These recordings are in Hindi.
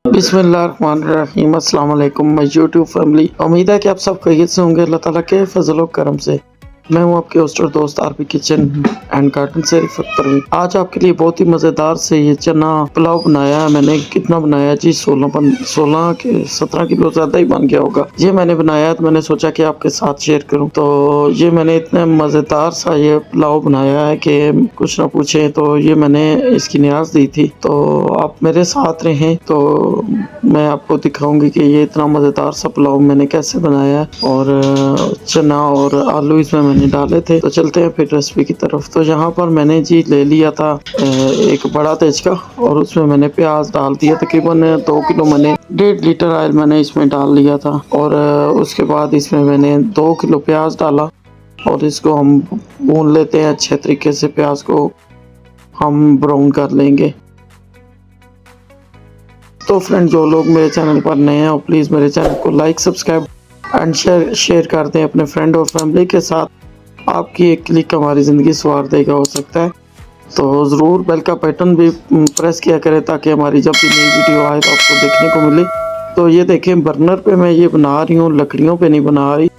बिस्मिल्लाहिर्रहमानिर्रहीम अस्सलाम वालेकुम माय यूट्यूब फैमिली। उम्मीद है कि आप सब खैरियत से होंगे अल्लाह ताला के फजल और करम से। मैं हूं आपके होस्ट और दोस्त आरपी किचन एंड गार्डन से रिफत परवीन। आज आपके लिए बहुत ही मज़ेदार से ये चना पुलाव बनाया है मैंने। कितना बनाया जी, 16 के 17 किलो ज़्यादा ही बन गया होगा। ये मैंने बनाया तो मैंने सोचा कि आपके साथ शेयर करूं। तो ये मैंने इतना मज़ेदार सा ये पुलाव बनाया है कि कुछ ना पूछे। तो ये मैंने इसकी न्याज दी थी, तो आप मेरे साथ रहें तो मैं आपको दिखाऊंगी कि ये इतना मज़ेदार सा पुलाव मैंने कैसे बनाया है। और चना और आलू इसमें मैंने डाले थे। तो चलते हैं फिर रेसिपी की तरफ। तो यहाँ पर मैंने जी ले लिया था एक बड़ा तेजका और उसमें मैंने प्याज डाल दिया। तकरीबन 2 किलो मैंने 1.5 लीटर ऑयल मैंने इसमें डाल लिया था। और उसके बाद इसमें मैंने 2 किलो प्याज डाला और इसको हम भून लेते हैं अच्छे तरीके से। प्याज को हम ब्राउन कर लेंगे। तो फ्रेंड, जो लोग मेरे चैनल पर नए हैं वो प्लीज़ मेरे चैनल को लाइक, सब्सक्राइब एंड शेयर कर दें अपने फ्रेंड और फैमिली के साथ। आपकी एक क्लिक हमारी ज़िंदगी संवार देगा हो सकता है। तो ज़रूर बेल का बटन भी प्रेस किया करें ताकि हमारी जब भी नई वीडियो आए तो आपको देखने को मिले। तो ये देखें, बर्नर पे मैं ये बना रही हूँ, लकड़ियों पे नहीं बना रही,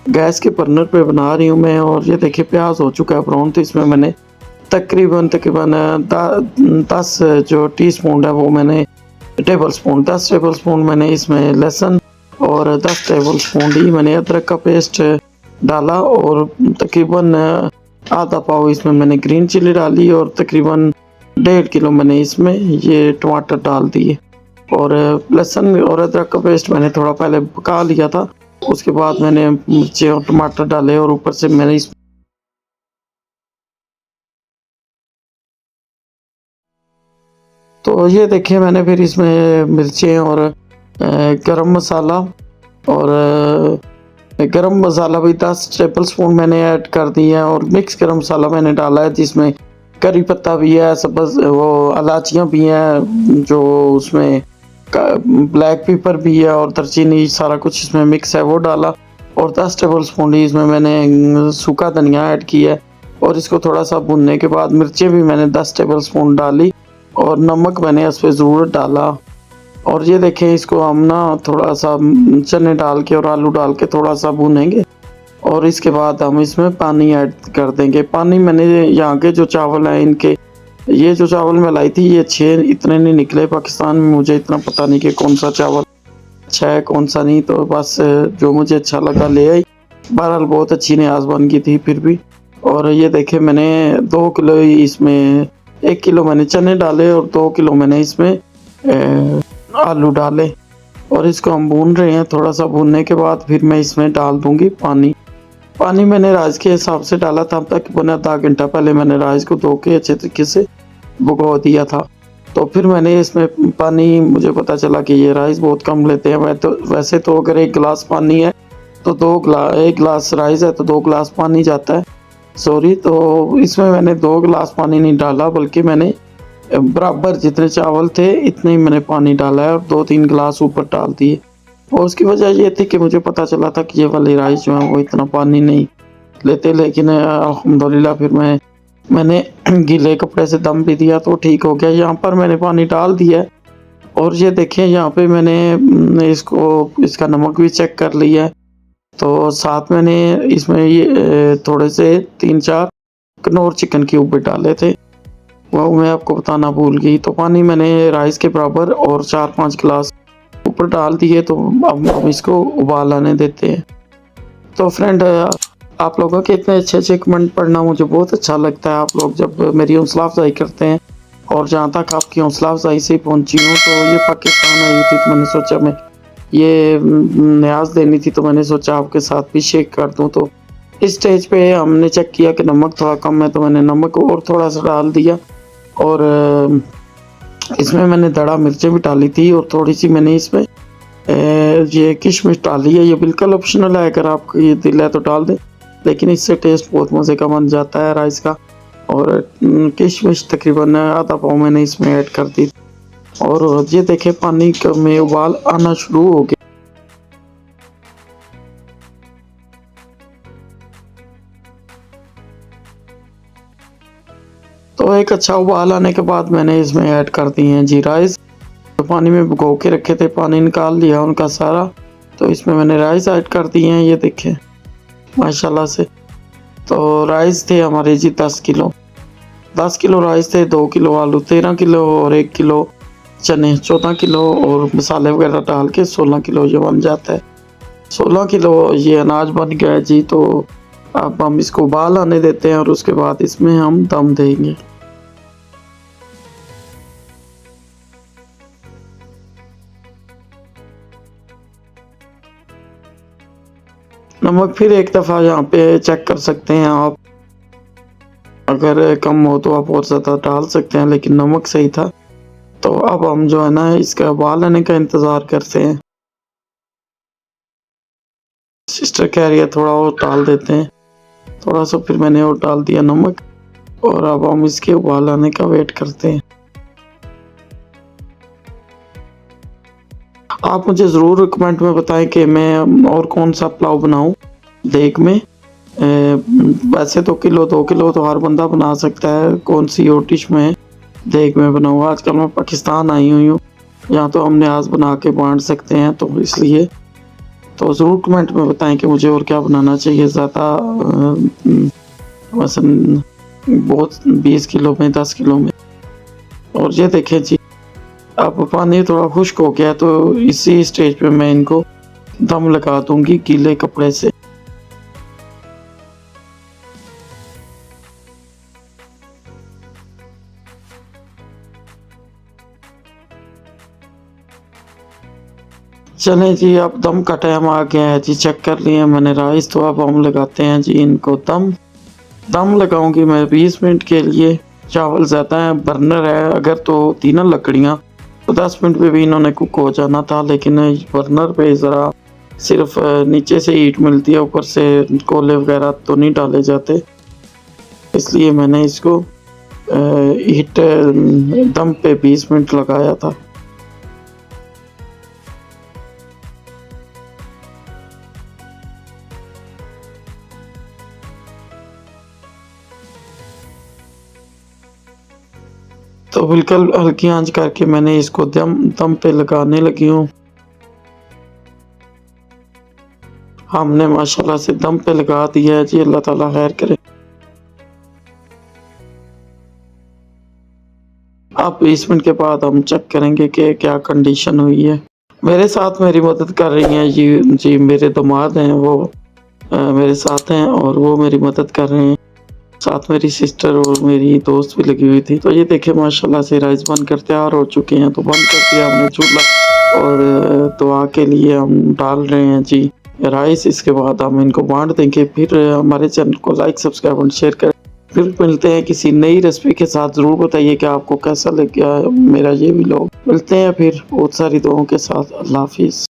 गैस के बर्नर पे बना रही हूँ मैं। और ये देखिए प्याज हो चुका है ब्राउन। तो इसमें मैंने तकरीबन 10 जो टीस्पून है वो मैंने 10 टेबल स्पून मैंने इसमें लहसुन और 10 टेबल स्पून ही मैंने अदरक का पेस्ट डाला। और तकरीबन आधा पाव इसमें मैंने ग्रीन चिली डाली और तकरीबन 1.5 किलो मैंने इसमें ये टमाटर डाल दिए। और लहसुन और अदरक का पेस्ट मैंने थोड़ा पहले पका लिया था। उसके बाद मैंने मिर्ची और टमाटर डाले और ऊपर से मैंने इस तो ये देखिए मैंने फिर इसमें मिर्चें और गरम मसाला और गरम मसाला भी 10 टेबल स्पून मैंने ऐड कर दिया है। और मिक्स गरम मसाला मैंने डाला है जिसमें करी पत्ता भी है, सब्ज़ वो इलायचियाँ भी हैं, जो उसमें ब्लैक पेपर भी है और दालचीनी, सारा कुछ इसमें मिक्स है वो डाला। और 10 टेबल स्पून ही इसमें मैंने सूखा धनिया ऐड किया है। और इसको थोड़ा सा भुनने के बाद मिर्चें भी मैंने 10 टेबल स्पून डाली और नमक मैंने इस पर ज़रूर डाला। और ये देखें, इसको हम ना थोड़ा सा चने डाल के और आलू डाल के थोड़ा सा भूनेंगे। और इसके बाद हम इसमें पानी ऐड कर देंगे। पानी मैंने यहाँ के जो चावल हैं इनके, ये जो चावल मैं लाई थी ये अच्छे इतने नहीं निकले पाकिस्तान में। मुझे इतना पता नहीं कि कौन सा चावल अच्छा है कौन सा नहीं, तो बस जो मुझे अच्छा लगा ले आई। बहरहाल बहुत अच्छी न्याज बन गई थी फिर भी। और ये देखे मैंने 2 किलो इसमें 1 किलो मैंने चने डाले और 2 किलो मैंने इसमें आलू डाले। और इसको हम भून रहे हैं। थोड़ा सा भूनने के बाद फिर मैं इसमें डाल दूंगी पानी मैंने राइस के हिसाब से डाला था। तकरीबन आधा घंटा पहले मैंने राइस को धो के अच्छे तरीके से भिगो दिया था। तो फिर मैंने इसमें पानी, मुझे पता चला कि ये राइस बहुत कम लेते हैं। वैसे तो अगर 1 गिलास पानी है तो 1 गिलास राइस है तो 2 गिलास पानी जाता है। सॉरी, तो इसमें मैंने 2 गिलास पानी नहीं डाला, बल्कि मैंने बराबर जितने चावल थे इतने ही मैंने पानी डाला है और 2-3 गिलास ऊपर डाल दिए। और उसकी वजह ये थी कि मुझे पता चला था कि ये वाली राइस जो है वो इतना पानी नहीं लेते। लेकिन अल्हम्दुलिल्लाह फिर मैंने गीले कपड़े से दम भी दिया तो ठीक हो गया। यहाँ पर मैंने पानी डाल दिया है। और ये देखें यहाँ पे मैंने इसका नमक भी चेक कर लिया है। तो साथ मैंने इसमें ये थोड़े से 3-4 कनौर चिकन क्यूब भी डाले थे, वो मैं आपको बताना भूल गई। तो पानी मैंने राइस के बराबर और 4-5 गिलास ऊपर डाल दिए। तो अब हम इसको उबाल आने देते हैं। तो फ्रेंड, आप लोगों के इतने अच्छे अच्छे कमेंट पढ़ना मुझे बहुत अच्छा लगता है। आप लोग जब मेरी हौसला अफजाई करते हैं, और जहाँ तक आपकी हौसला अफजाई से पहुँची हूँ, तो ये पाकिस्तान आई थी तो मैंने सोचा मैं ये न्याज देनी थी, तो मैंने सोचा आपके साथ भी शेयर कर दूँ। तो इस स्टेज पे हमने चेक किया कि नमक थोड़ा कम है, तो मैंने नमक और थोड़ा सा डाल दिया। और इसमें मैंने दड़ा मिर्चें भी डाली थी और थोड़ी सी मैंने इसमें ये किशमिश डाली है। ये बिल्कुल ऑप्शनल है, अगर आपको ये दिल है तो डाल दें, लेकिन इससे टेस्ट बहुत मज़े का बन जाता है राइस का। और किशमिश तकरीबन आधा पाव मैंने इसमें ऐड कर दी। और ये देखें पानी में उबाल आना शुरू हो गया। तो एक अच्छा उबाल आने के बाद मैंने इसमें ऐड कर दी हैं जी राइस। तो पानी में भिगो के रखे थे, पानी निकाल लिया उनका सारा। तो इसमें मैंने राइस ऐड कर दिए हैं, ये देखें माशाल्लाह से। तो राइस थे हमारे जी 10 किलो, 10 किलो राइस थे, 2 किलो आलू, 13 किलो और 1 किलो चने, 14 किलो और मसाले वगैरह डाल के 16 किलो ये बन जाता है। 16 किलो ये अनाज बन गया है जी। तो अब हम इसको उबाल आने देते हैं और उसके बाद इसमें हम दम देंगे। नमक फिर एक दफ़ा यहाँ पे चेक कर सकते हैं आप, अगर कम हो तो आप और ज़्यादा डाल सकते हैं, लेकिन नमक सही था। तो अब हम जो है ना इसका उबाल आने का इंतज़ार करते हैं। सिस्टर कह रही है थोड़ा और डाल देते हैं, थोड़ा सा फिर मैंने और डाल दिया नमक, और अब हम इसके उबाल आने का वेट करते हैं। आप मुझे ज़रूर कमेंट में बताएं कि मैं और कौन सा पुलाव बनाऊं देग में। वैसे तो किलो 2 किलो तो हर बंदा बना सकता है, कौन सी और डिश में देग में बनाऊँ। आजकल मैं पाकिस्तान आई हुई हूँ, यहाँ तो हम न्याज बना के बांट सकते हैं, तो इसलिए तो ज़रूर कमेंट में बताएं कि मुझे और क्या बनाना चाहिए। ज़्यादा मसलन बहुत 20 किलो में, 10 किलो में। और ये देखें जी, अब पानी थोड़ा खुश्क हो गया, तो इसी स्टेज पे मैं इनको दम लगा दूंगी गीले कपड़े से। चलें जी, अब दम का टाइम आ गया है जी। चेक कर लिए मैंने राइस, तो अब हम लगाते हैं जी इनको दम लगाऊंगी मैं 20 मिनट के लिए। चावल ज़्यादा है, बर्नर है, अगर तो 3 लकड़ियाँ तो 10 मिनट में भी इन्होंने कुक हो जाना था, लेकिन बर्नर पे ज़रा सिर्फ नीचे से हीट मिलती है, ऊपर से कोले वगैरह तो नहीं डाले जाते, इसलिए मैंने इसको हीट दम पे 20 मिनट लगाया था। तो बिल्कुल हल्की आंच करके मैंने इसको दम पे लगाने लगी हूँ। हमने माशाल्लाह से दम पे लगा दिया है जी, अल्लाह ताला खैर करे। अब 20 मिनट के बाद हम चेक करेंगे कि क्या कंडीशन हुई है। मेरे साथ मेरी मदद कर रही हैं जी मेरे दामाद हैं, वो मेरे साथ हैं और वो मेरी मदद कर रहे हैं। साथ मेरी सिस्टर और मेरी दोस्त भी लगी हुई थी। तो ये देखिए माशाल्लाह से राइस बनकर तैयार हो चुके हैं। तो बंद कर दिया हमने चूल्हा, और दुआ के लिए हम डाल रहे हैं जी राइस। इसके बाद हम इनको बांट देंगे। फिर हमारे चैनल को लाइक, सब्सक्राइब और शेयर करें। फिर मिलते हैं किसी नई रेसिपी के साथ। ज़रूर बताइए कि आपको कैसा लग गया मेरा ये व्लॉग। मिलते हैं फिर बहुत सारी दुआओं के साथ। अल्लाह हाफिज़।